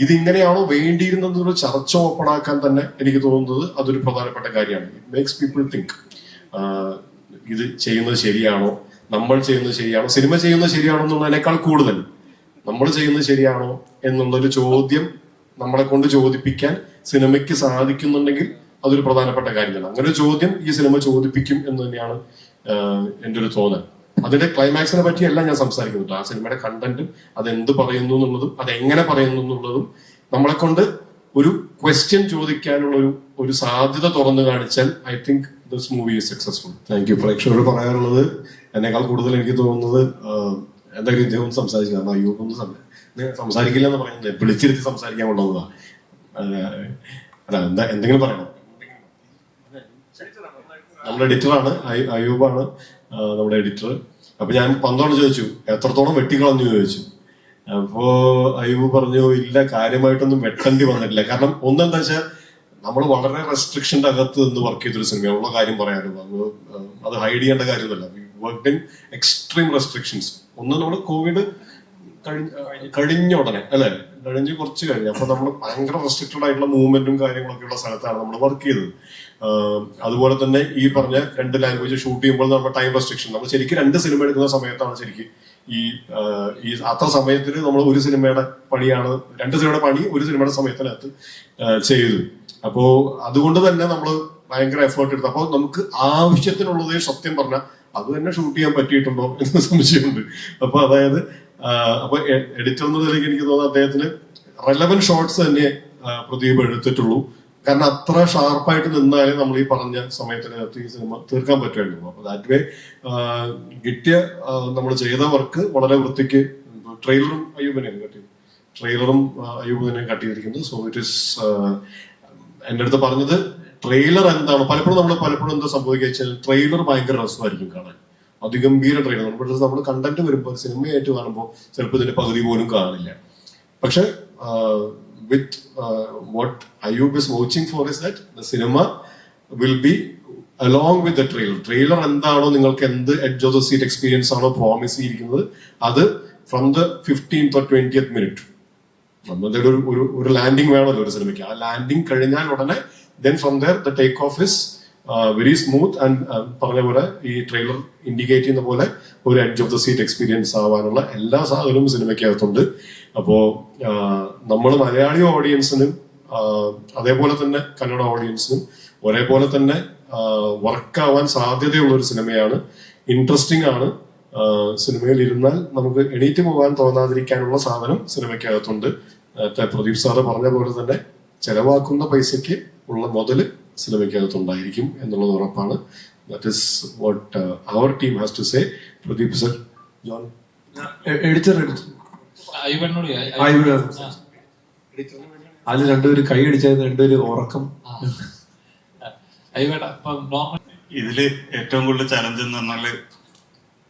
ഇതിങ്ങനെയാണോ വേണ്ടിയിരുന്നതൊരു ചർച്ച ഓപ്പൺ ആക്കാൻ തന്നെ എനിക്ക് തോന്നുന്നത് അതൊരു പ്രധാനപ്പെട്ട കാര്യമാണ്. ഇറ്റ് മേക്സ് പീപ്പിൾ തിങ്ക് ഇത് ചെയ്യുന്നത് ശരിയാണോ, നമ്മൾ ചെയ്യുന്നത് ശരിയാണോ, സിനിമ ചെയ്യുന്നത് ശരിയാണോ എന്നുള്ളതിനേക്കാൾ കൂടുതൽ നമ്മൾ ചെയ്യുന്നത് ശരിയാണോ എന്നുള്ളൊരു ചോദ്യം നമ്മളെ കൊണ്ട് ചോദിപ്പിക്കാൻ സിനിമയ്ക്ക് സാധിക്കുന്നുണ്ടെങ്കിൽ അതൊരു പ്രധാനപ്പെട്ട കാര്യം തന്നെ. അങ്ങനെ ഒരു ചോദ്യം ഈ സിനിമ ചോദിപ്പിക്കും എന്ന് തന്നെയാണ് എൻ്റെ ഒരു തോന്നൽ. അതിന്റെ ക്ലൈമാക്സിനെ പറ്റിയല്ല ഞാൻ സംസാരിക്കുന്നുണ്ട്. ആ സിനിമയുടെ കണ്ടന്റും അതെന്ത് പറയുന്നു എന്നുള്ളതും അതെങ്ങനെ പറയുന്നു എന്നുള്ളതും നമ്മളെ കൊണ്ട് ഒരു ക്വസ്റ്റ്യൻ ചോദിക്കാനുള്ള ഒരു സാധ്യത തുറന്നു കാണിച്ചാൽ I think this movie is successful. Thank you. പ്രേക്ഷകരോട് പറയാനുള്ളത് എന്നേക്കാൾ കൂടുതൽ എനിക്ക് തോന്നുന്നത് എന്തായാലും ഇദ്ദേഹം സംസാരിക്കുക, കാരണം അയ്യൂബൊന്നും സംസാരിക്കില്ല എന്ന് പറയുന്നത് വിളിച്ചിരുത്തി സംസാരിക്കാൻ കൊണ്ടുവന്നതാണ്. അല്ല എന്തെങ്കിലും പറയണം. നമ്മുടെ എഡിറ്ററാണ് അയ്യൂബാണ് നമ്മുടെ എഡിറ്റർ. അപ്പൊ ഞാൻ പന്തോട് ചോദിച്ചു എത്രത്തോളം വെട്ടിക്കളഞ്ഞു ചോദിച്ചു. അപ്പോ അയ്യൂബ് പറഞ്ഞു ഇല്ല, കാര്യമായിട്ടൊന്നും വെട്ടേണ്ടി വന്നിട്ടില്ല. കാരണം ഒന്നെന്താ വെച്ചാൽ നമ്മൾ വളരെ റെസ്ട്രിക്ഷന്റെ അകത്ത് നിന്ന് വർക്ക് ചെയ്തൊരു സിനിമയുള്ള കാര്യം പറയാനും അത് ഹൈഡ് ചെയ്യേണ്ട കാര്യമൊന്നുമല്ല. Work in extreme restrictions. ഒന്ന് നമ്മൾ കോവിഡ് കഴിഞ്ഞ ഉടനെ അല്ലെ, കഴിഞ്ഞ് കുറച്ച് കഴിഞ്ഞു. അപ്പൊ നമ്മൾ ഭയങ്കര റെസ്ട്രിക്റ്റഡ് ആയിട്ടുള്ള മൂവ്മെന്റും കാര്യങ്ങളൊക്കെ ഉള്ള സ്ഥലത്താണ് നമ്മൾ വർക്ക് ചെയ്തത്. അതുപോലെ തന്നെ ഈ പറഞ്ഞ 2 ലാംഗ്വേജ് ഷൂട്ട് ചെയ്യുമ്പോൾ നമ്മുടെ ടൈം റെസ്ട്രിക്ഷൻ, നമ്മൾ ശരിക്കും 2 സിനിമ എടുക്കുന്ന സമയത്താണ് ശരിക്കും ഈ അത്ര സമയത്തിൽ നമ്മൾ ഒരു സിനിമയുടെ പണിയാണ്, 2 സിനിമയുടെ പണി ഒരു സിനിമയുടെ സമയത്തിനകത്ത് ചെയ്തു. അപ്പോ അതുകൊണ്ട് തന്നെ നമ്മൾ ഭയങ്കര എഫേർട്ട് എടുത്തു. അപ്പോൾ നമുക്ക് ആവശ്യത്തിനുള്ളതേ സത്യം പറഞ്ഞാൽ അത് തന്നെ ഷൂട്ട് ചെയ്യാൻ പറ്റിയിട്ടുണ്ടോ എന്ന് സംശയമുണ്ട്. അപ്പൊ അതായത് അപ്പൊ എഡിറ്റർ എന്ന നിലയ്ക്ക് എനിക്ക് തോന്നുന്നു അദ്ദേഹത്തിന് റെലവന്റ് ഷോട്ട്സ് തന്നെ പ്രദീപ് എടുത്തിട്ടുള്ളൂ. കാരണം അത്ര ഷാർപ്പായിട്ട് നിന്നാലേ നമ്മൾ ഈ പറഞ്ഞ സമയത്തിനകത്ത് ഈ സിനിമ തീർക്കാൻ പറ്റുമായിരുന്നു. അപ്പൊ ദാറ്റ് വേ കിട്ടിയ നമ്മൾ ചെയ്ത വർക്ക് വളരെ വൃത്തിക്ക് ട്രെയിലറും അയ്യൂബിനെയാണ് കട്ട് ചെയ്തത്. ട്രെയിലറും അയ്യൂബിനെയും കട്ട് ചെയ്തിരിക്കുന്നത്. സോ ഇറ്റ് ഇസ് എൻ്റെ അടുത്ത് പറഞ്ഞത് ട്രെയിലർ എന്താണ്, പലപ്പോഴും എന്താ സംഭവിക്കുക വെച്ചാൽ ട്രെയിലർ ഭയങ്കര രസമായിരിക്കും കാണാൻ, അതിഗംഭീര ട്രെയിലർ. നമ്മൾ കണ്ടന്റ് വരുമ്പോൾ സിനിമയായിട്ട് കാണുമ്പോൾ ചിലപ്പോൾ ഇതിന്റെ പകുതി പോലും കാണില്ല. പക്ഷെ with what Ayyub is watching four is that the cinema will be along with the trailer. Trailer എന്താണോ നിങ്ങൾക്ക് എന്ത് edge of the seat experience ആണോ പ്രോമിസ് ചെയ്തിരിക്കുന്നത് അത് from the 15th or 20th minute നമ്മുടെ ഒരു ലാൻഡിങ് വേണമല്ലോ ഒരു സിനിമയ്ക്ക്. ആ ലാൻഡിങ് കഴിഞ്ഞാൽ ഉടനെ then from there the take off is very smooth and പറഞ്ഞ പോലെ ഈ ട്രെയിലർ ഇൻഡിക്കേറ്റ് ചെയ്യുന്ന പോലെ ഒരു edge of the seat experience ആവാനുള്ള എല്ലാ സാധനവും സിനിമയ്ക്കകത്തുണ്ട്. അപ്പോ നമ്മൾ മലയാളി ഓഡിയൻസിനും അതേപോലെ തന്നെ കന്നഡ ഓഡിയൻസിനും ഒരേപോലെ തന്നെ വർക്കാവാൻ സാധ്യതയുള്ള ഒരു സിനിമയാണ്. ഇൻട്രസ്റ്റിംഗ് ആണ്. സിനിമയിൽ ഇരുന്നാൽ നമുക്ക് എണീറ്റ് പോകാൻ തോന്നാതിരിക്കാനുള്ള സാധനം സിനിമയ്ക്കകത്തുണ്ട്. പ്രദീപ് സാറ് പറഞ്ഞ പോലെ തന്നെ ചെലവാക്കുന്ന പൈസയ്ക്ക് ഉള്ള മുതല് സിനിമയ്ക്കകത്തുണ്ടായിരിക്കും എന്നുള്ളത് ഉറപ്പാണ്. That is what our team has to say. Pradeep sir, John editor അത് രണ്ടുപേര് കൈ അടിച്ചായിരുന്നു, രണ്ടുപേര് ഉറക്കം. ഇതില് ഏറ്റവും കൂടുതൽ ചലഞ്ച് എന്ന് പറഞ്ഞാല്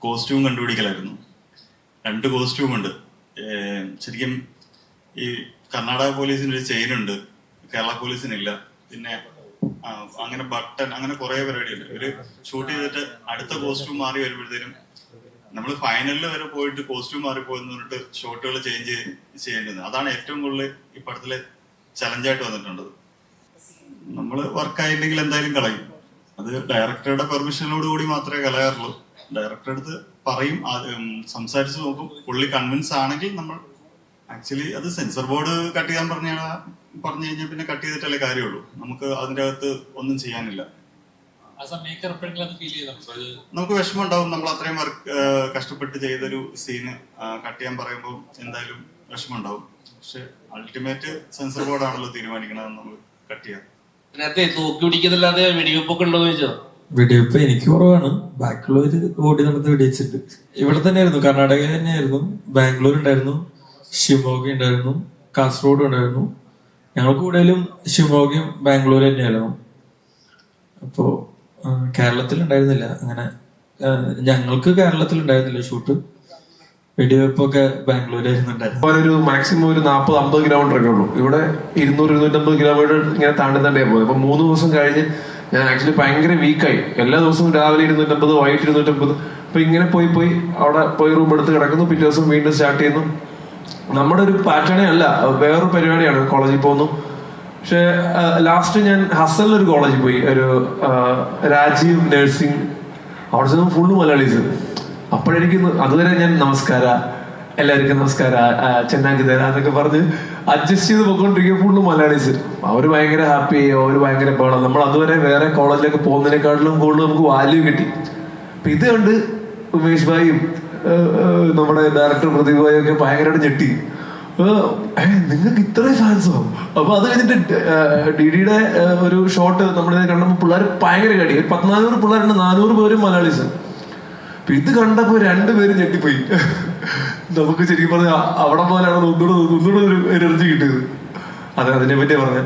കോസ്റ്റ്യൂം കണ്ടുപിടിക്കലായിരുന്നു. 2 കോസ്റ്റ്യൂം ഉണ്ട്. ശരിക്കും ഈ കർണാടക പോലീസിന് ഒരു ചെയിൻ ഉണ്ട്, കേരള പോലീസിനില്ല. പിന്നെ അങ്ങനെ ബട്ടൺ, അങ്ങനെ കുറെ പരിപാടിയുണ്ട്. ഒരു ഷൂട്ട് ചെയ്തിട്ട് അടുത്ത കോസ്റ്റ്യൂം മാറി വരുമ്പോഴത്തേനും നമ്മൾ ഫൈനലിൽ വരെ പോയിട്ട് കോസ്റ്റ്യൂം മാറിപ്പോയെന്ന് പറഞ്ഞിട്ട് ഷോട്ടുകൾ ചേഞ്ച് ചെയ്യേണ്ടത്. അതാണ് ഏറ്റവും കൂടുതൽ ഈ പടത്തില് ചലഞ്ചായിട്ട് വന്നിട്ടുണ്ട്. നമ്മൾ വർക്കായില്ലെങ്കിൽ എന്തായാലും കളയും. അത് ഡയറക്ടറുടെ പെർമിഷനോട് കൂടി മാത്രമേ കളയാറുള്ളൂ. ഡയറക്ടർ അടുത്ത് പറയും, സംസാരിച്ച് നോക്കും. പുള്ളി കൺവിൻസ് ആണെങ്കിൽ നമ്മൾ ആക്ച്വലി അത് സെൻസർ ബോർഡ് കട്ട് ചെയ്യാൻ പറഞ്ഞു കഴിഞ്ഞാൽ പിന്നെ കട്ട് ചെയ്തിട്ടല്ലേ കാര്യമുള്ളൂ. നമുക്ക് അതിൻ്റെ അകത്ത് ഒന്നും ചെയ്യാനില്ല. നമുക്ക് വിഷമം ഉണ്ടാവും. നമ്മൾ അത്രയും കഷ്ടപ്പെട്ട് ചെയ്തൊരു സീന് കട്ട് ചെയ്യാൻ പറയുമ്പോൾ എന്തായാലും വിഷമം ഉണ്ടാവും. പക്ഷെ അൾട്ടിമേറ്റ് സെൻസർ ബോർഡാണല്ലോ തീരുമാനിക്കണമെന്ന് നമ്മൾ കട്ട് ചെയ്യാം. തൂക്കി പിടിക്കുന്നില്ലാതെ വെടിവെപ്പൊക്കെ ഉണ്ടോ ചോദിച്ചോ? വെടിവെപ്പ് എനിക്ക് കുറവാണ്. ബാക്കിയുള്ളവര് ഓടി നടന്ന് വെടിവെച്ചിട്ട് ഇവിടെ തന്നെയായിരുന്നു, കർണാടകയിൽ തന്നെയായിരുന്നു. ബാംഗ്ലൂർ ഉണ്ടായിരുന്നു, ഷിമോഗ ഉണ്ടായിരുന്നു, കാസർഗോഡ് ഉണ്ടായിരുന്നു. ഞങ്ങൾ കൂടുതലും ഷിമോഗയും ബാംഗ്ലൂരും തന്നെയായിരുന്നു. അപ്പോ കേരളത്തിൽ ഉണ്ടായിരുന്നില്ല. അങ്ങനെ ഞങ്ങൾക്ക് കേരളത്തിൽ ഉണ്ടായിരുന്നില്ല ഷൂട്ട്. വെടിവെപ്പൊക്കെ ബാംഗ്ലൂരായിരുന്നു ഉണ്ടായിരുന്നു. ഒരു മാക്സിമം ഒരു 40-50 കിലോമീറ്റർ ഒക്കെ ഉള്ളൂ. ഇവിടെ 200-250 കിലോമീറ്റർ ഇങ്ങനെ താണ്ടി തന്നെയാണ് പോയത്. അപ്പൊ 3 ദിവസം കഴിഞ്ഞ് ഞാൻ ആക്ച്വലി ഭയങ്കര വീക്കായി. എല്ലാ ദിവസവും രാവിലെ 250, വൈകിട്ട് 250. അപ്പൊ ഇങ്ങനെ പോയി അവിടെ പോയി റൂം എടുത്ത് കിടക്കുന്നു. പിറ്റേ ദിവസം വീണ്ടും സ്റ്റാർട്ട് ചെയ്യുന്നു. നമ്മുടെ ഒരു പാറ്റേണേ അല്ല, വേറൊരു പരിപാടിയാണ്. കോളേജിൽ പോകുന്നു. പക്ഷെ ലാസ്റ്റ് ഞാൻ ഹസലിലൊരു കോളേജിൽ പോയി, ഒരു രാജീവ് നഴ്സിംഗ്. അവിടെ ചെന്ന് ഫുള്ള് മലയാളീസ്. അപ്പോഴെനിക്ക് അതുവരെ ഞാൻ നമസ്കാര, എല്ലാവർക്കും നമസ്കാര, ചെന്നാക്കി തരാം എന്നൊക്കെ പറഞ്ഞ് അഡ്ജസ്റ്റ് ചെയ്ത് പോയിക്കൊണ്ടിരിക്കുക. ഫുള്ള് മലയാളീസ്. അവര് ഭയങ്കര ഹാപ്പി, അവര് ഭയങ്കര ബഹളം. നമ്മൾ അതുവരെ വേറെ കോളേജിലൊക്കെ പോകുന്നതിനേക്കാട്ടിലും കൂടുതൽ നമുക്ക് വാല്യൂ കിട്ടി. അപ്പൊ ഇത് കണ്ട് ഉമേഷ് ഭായിയും നമ്മുടെ ഡയറക്ടർ പ്രദീപ് ഭായും ഒക്കെ ഭയങ്കരമായിട്ട് ഞെട്ടി. നിങ്ങൾക്ക് ഇത്രയും ഫാൻസോ? അപ്പൊ അത് കഴിഞ്ഞിട്ട് ഡിഡിയുടെ ഒരു ഷോട്ട് നമ്മളിത് കണ്ടപ്പോൾ പിള്ളേർ ഭയങ്കര കടി. 1400 പിള്ളേരുണ്ട്, 400 പേരും മലയാളീസ്. അപ്പൊ ഇത് കണ്ടപ്പോ 2 പേരും ഞെട്ടിപ്പോയി. നമുക്ക് ശരിക്കും പറഞ്ഞാൽ അവിടെ പോലെയാണ് ഒന്നുകൂടെ ഒരു എനർജി കിട്ടിയത്. അതിനെ പറ്റിയാ പറഞ്ഞത്.